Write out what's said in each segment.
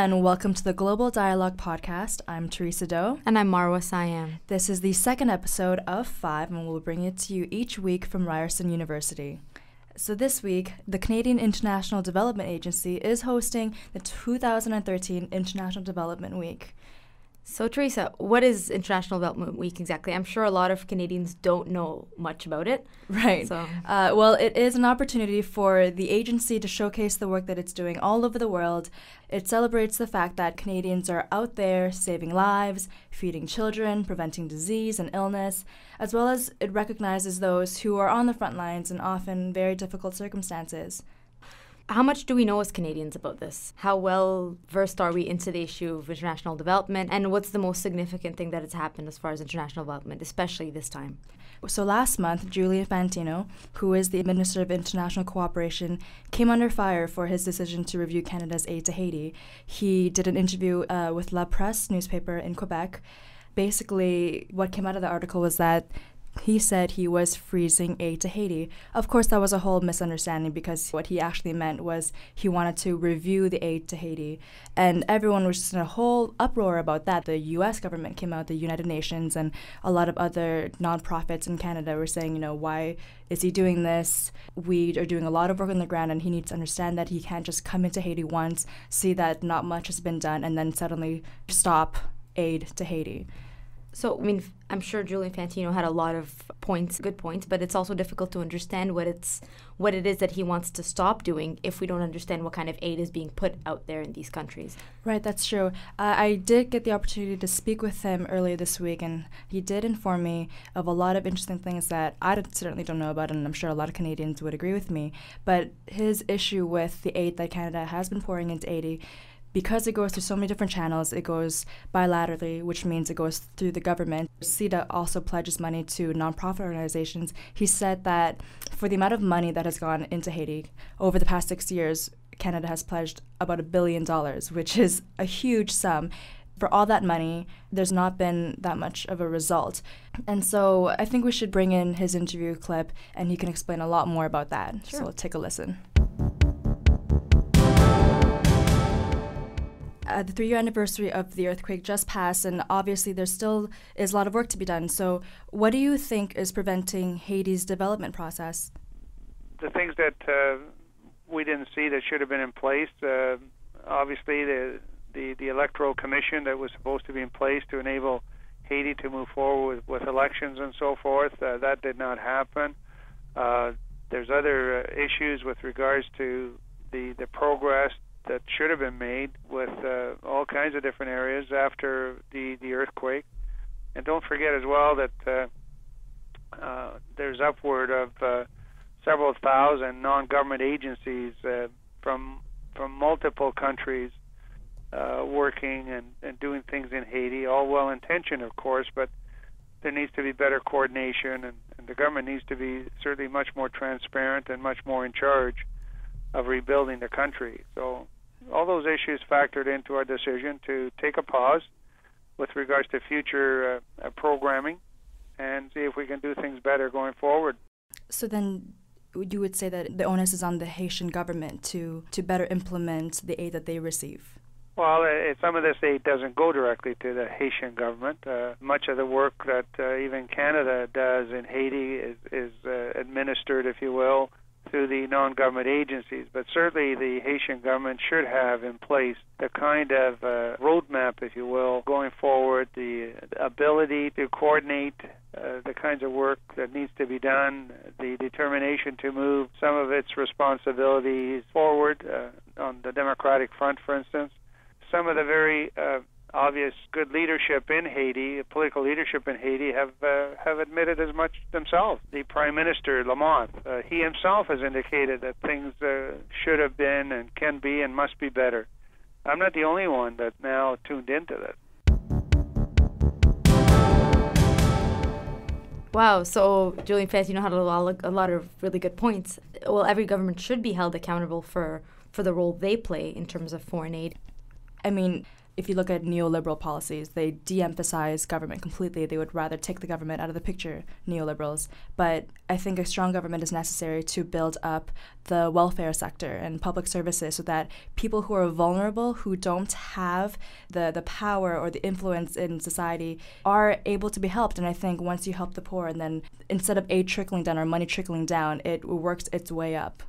and welcome to the Global Dialogue Podcast. I'm Theresa. And I'm Marwa Siam. This is the second episode of 5, and we'll bring it to you each week from Ryerson University. So this week, the Canadian International Development Agency is hosting the 2013 International Development Week. So, Theresa, what is International Development Week exactly? I'm sure a lot of Canadians don't know much about it. Right. Well, it is an opportunity for the agency to showcase the work that it's doing all over the world. It celebrates the fact that Canadians are out there saving lives, feeding children, preventing disease and illness, as well as it recognizes those who are on the front lines in often very difficult circumstances. How much do we know as Canadians about this? How well versed are we into the issue of international development? And what's the most significant thing that has happened as far as international development, especially this time? So last month, Julian Fantino, who is the Minister of International Cooperation, came under fire for his decision to review Canada's aid to Haiti. He did an interview with La Presse newspaper in Quebec. Basically, what came out of the article was that he said he was freezing aid to Haiti. Of course, that was a whole misunderstanding because what he actually meant was he wanted to review the aid to Haiti. And everyone was just in a whole uproar about that. The U.S. government came out, the United Nations, and a lot of other nonprofits in Canada were saying, why is he doing this? We are doing a lot of work on the ground, and he needs to understand that he can't just come into Haiti once, see that not much has been done, and then suddenly stop aid to Haiti. So, I'm sure Julian Fantino had a lot of points, good points, but it's also difficult to understand what it is that he wants to stop doing if we don't understand what kind of aid is being put out there in these countries. Right, that's true. I did get the opportunity to speak with him earlier this week, and he did inform me of a lot of interesting things that I certainly don't know about, and I'm sure a lot of Canadians would agree with me. But his issue with the aid that Canada has been pouring into Haiti, because it goes through so many different channels, it goes bilaterally, which means it goes through the government. CEDA also pledges money to nonprofit organizations. He said that for the amount of money that has gone into Haiti over the past 6 years, Canada has pledged about $1 billion, which is a huge sum. For all that money, there's not been that much of a result. And so I think we should bring in his interview clip, and he can explain a lot more about that. Sure. So take a listen. The 3-year anniversary of the earthquake just passed, and obviously there still is a lot of work to be done. So what do you think is preventing Haiti's development process? The things that we didn't see that should have been in place, obviously the Electoral Commission that was supposed to be in place to enable Haiti to move forward with elections and so forth, that did not happen. There's other issues with regards to the progress that should have been made with all kinds of different areas after the earthquake. And don't forget as well that there's upward of several thousand non-government agencies from multiple countries working and doing things in Haiti, all well-intentioned, of course, but there needs to be better coordination, and the government needs to be certainly much more transparent and much more in charge of rebuilding the country. So all those issues factored into our decision to take a pause with regards to future programming and see if we can do things better going forward. So then you would say that the onus is on the Haitian government to better implement the aid that they receive? Well, some of this aid doesn't go directly to the Haitian government. Much of the work that even Canada does in Haiti is administered, if you will, through the non-government agencies, but certainly the Haitian government should have in place the kind of roadmap, if you will, going forward, the ability to coordinate the kinds of work that needs to be done, the determination to move some of its responsibilities forward on the Democratic Front, for instance. Some of the very obvious good leadership in Haiti, political leadership in Haiti, have admitted as much themselves. The Prime Minister, Lamont, he himself has indicated that things should have been and can be and must be better. I'm not the only one that's now tuned into this. Wow, so Julian Fantino had a lot of really good points. Well, every government should be held accountable for the role they play in terms of foreign aid. I mean, if you look at neoliberal policies, they de-emphasize government completely. They would rather take the government out of the picture, neoliberals. But I think a strong government is necessary to build up the welfare sector and public services so that people who are vulnerable, who don't have the power or the influence in society, are able to be helped. And I think once you help the poor, and then instead of aid trickling down or money trickling down, it works its way up.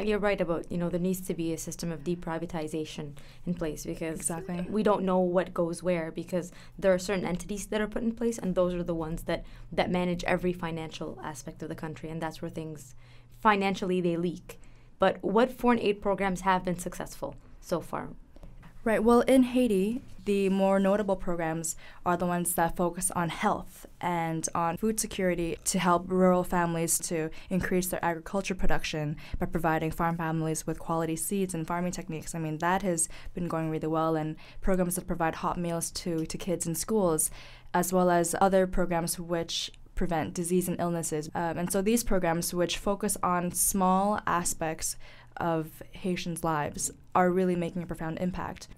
You're right about, there needs to be a system of deprivatization in place, because Exactly. we don't know what goes where, because there are certain entities that are put in place, and those are the ones that manage every financial aspect of the country, and that's where things, financially, they leak. But what foreign aid programs have been successful so far? Right. Well, in Haiti, the more notable programs are the ones that focus on health and on food security to help rural families to increase their agriculture production by providing farm families with quality seeds and farming techniques. I mean, that has been going really well, and programs that provide hot meals to kids in schools, as well as other programs which prevent disease and illnesses. And so these programs, which focus on small aspects of Haitians' lives, are really making a profound impact.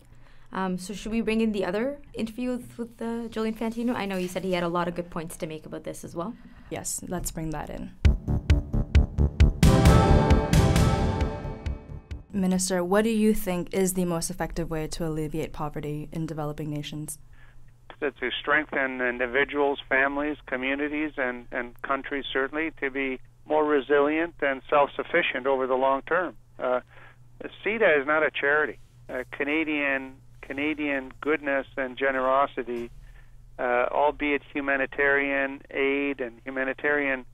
So should we bring in the other interview with Julian Fantino? I know you said he had a lot of good points to make about this as well. Yes, let's bring that in. Minister, what do you think is the most effective way to alleviate poverty in developing nations? To strengthen individuals, families, communities, and countries, certainly, to be more resilient and self-sufficient over the long term. CETA is not a charity. Canadian goodness and generosity, albeit humanitarian aid and humanitarian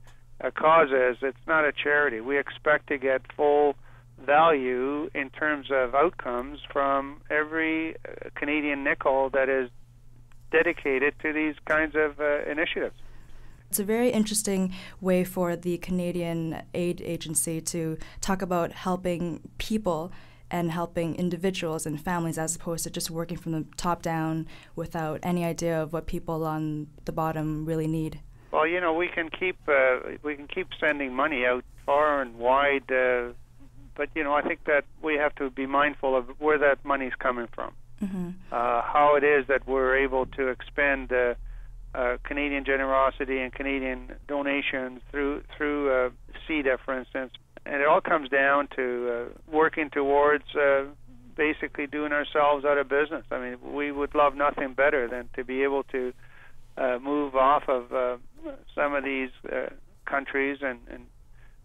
causes, it's not a charity. We expect to get full value in terms of outcomes from every Canadian nickel that is dedicated to these kinds of initiatives. It's a very interesting way for the Canadian Aid Agency to talk about helping people and helping individuals and families, as opposed to just working from the top down without any idea of what people on the bottom really need. Well, we can keep sending money out far and wide, but I think that we have to be mindful of where that money's coming from. Mm-hmm. How it is that we're able to expend Canadian generosity and Canadian donations through CETA, for instance. And it all comes down to working towards basically doing ourselves out of business. I mean, we would love nothing better than to be able to move off of some of these countries and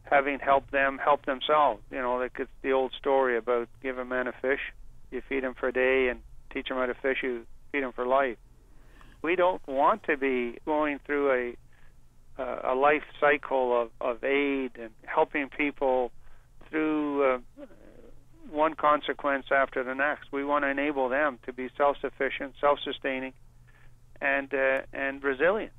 having helped them help themselves. Like it's the old story about give a man a fish, you feed him for a day, and teach him how to fish, you feed him for life. We don't want to be going through a life cycle of aid and helping people through one consequence after the next. We want to enable them to be self-sufficient, self-sustaining, and resilient.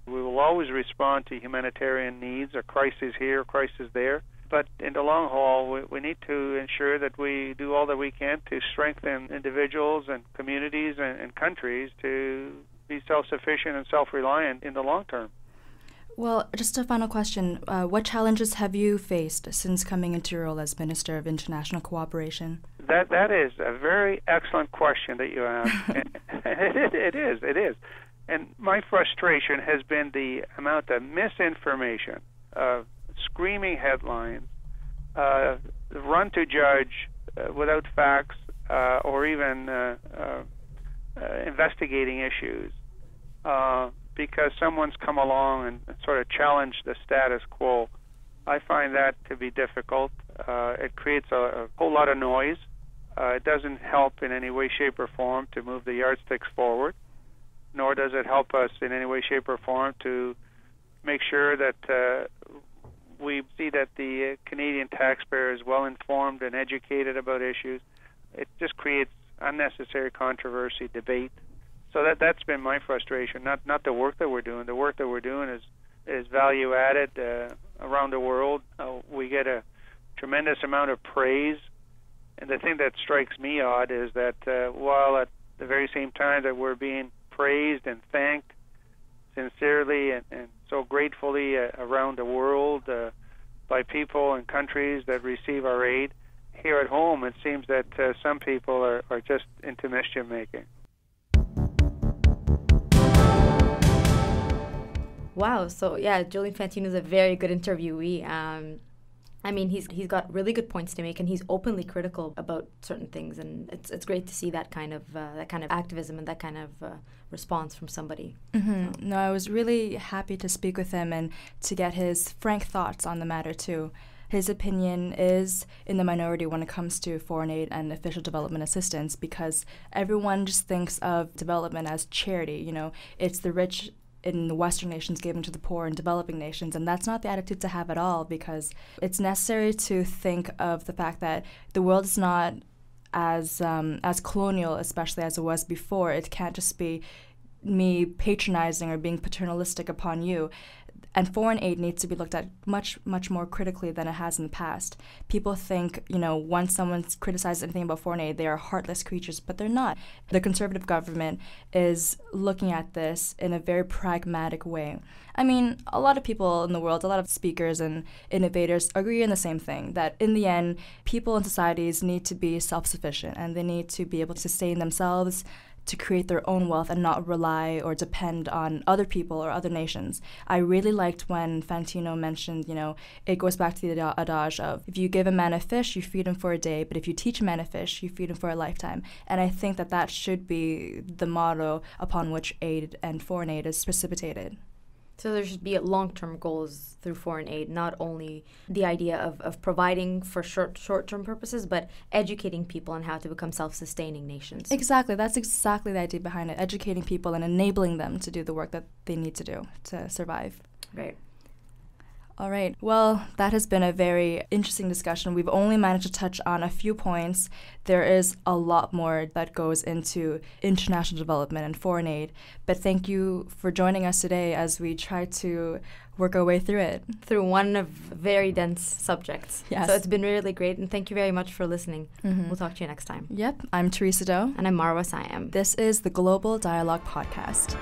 We will always respond to humanitarian needs, a crisis here, a crisis there. But in the long haul, we need to ensure that we do all that we can to strengthen individuals and communities and countries to be self-sufficient and self-reliant in the long term. Well, just a final question. What challenges have you faced since coming into your role as Minister of International Cooperation? That is a very excellent question that you asked. It is. And my frustration has been the amount of misinformation, screaming headlines, run to judge without facts or even investigating issues because someone's come along and sort of challenged the status quo. I find that to be difficult. It creates a whole lot of noise. It doesn't help in any way, shape, or form to move the yardsticks forward, nor does it help us in any way, shape, or form to make sure that we see that the Canadian taxpayer is well informed and educated about issues. It just creates unnecessary controversy, debate. So that's been my frustration, not the work that we're doing. The work that we're doing is value added around the world. We get a tremendous amount of praise. And the thing that strikes me odd is that while at the very same time that we're being praised and thanked sincerely and so gratefully around the world by people and countries that receive our aid, here at home it seems that some people are just into mischief making. Wow. So yeah, Julian Fantino is a very good interviewee. I mean, he's got really good points to make, and he's openly critical about certain things, and it's great to see that kind of activism and that kind of response from somebody. Mm-hmm. No, I was really happy to speak with him and to get his frank thoughts on the matter too. His opinion is in the minority when it comes to foreign aid and official development assistance, because everyone just thinks of development as charity. You know, it's the rich in the Western nations given to the poor in developing nations, and that's not the attitude to have at all, because it's necessary to think of the fact that the world is not as colonial, especially as it was before. It can't just be me patronizing or being paternalistic upon you. And foreign aid needs to be looked at much, much more critically than it has in the past. People think, you know, once someone criticizes anything about foreign aid, they are heartless creatures, but they're not. The conservative government is looking at this in a very pragmatic way. I mean, a lot of people in the world, a lot of speakers and innovators agree on the same thing, that in the end, people and societies need to be self-sufficient, and they need to be able to sustain themselves, to create their own wealth and not rely or depend on other people or other nations. I really liked when Fantino mentioned, you know, it goes back to the adage of, if you give a man a fish, you feed him for a day, but if you teach a man a fish, you feed him for a lifetime. And I think that that should be the motto upon which aid and foreign aid is precipitated. So there should be long-term goals through foreign aid, not only the idea of providing for short-term purposes, but educating people on how to become self-sustaining nations. Exactly. That's exactly the idea behind it, educating people and enabling them to do the work that they need to do to survive. Right. All right. Well, that has been a very interesting discussion. We've only managed to touch on a few points. There is a lot more that goes into international development and foreign aid. But thank you for joining us today as we try to work our way through it. Through one of very dense subjects. Yes. So it's been really great, and thank you very much for listening. Mm-hmm. We'll talk to you next time. Yep. I'm Theresa. And I'm Marwa Siam. This is the Global Dialogue Podcast.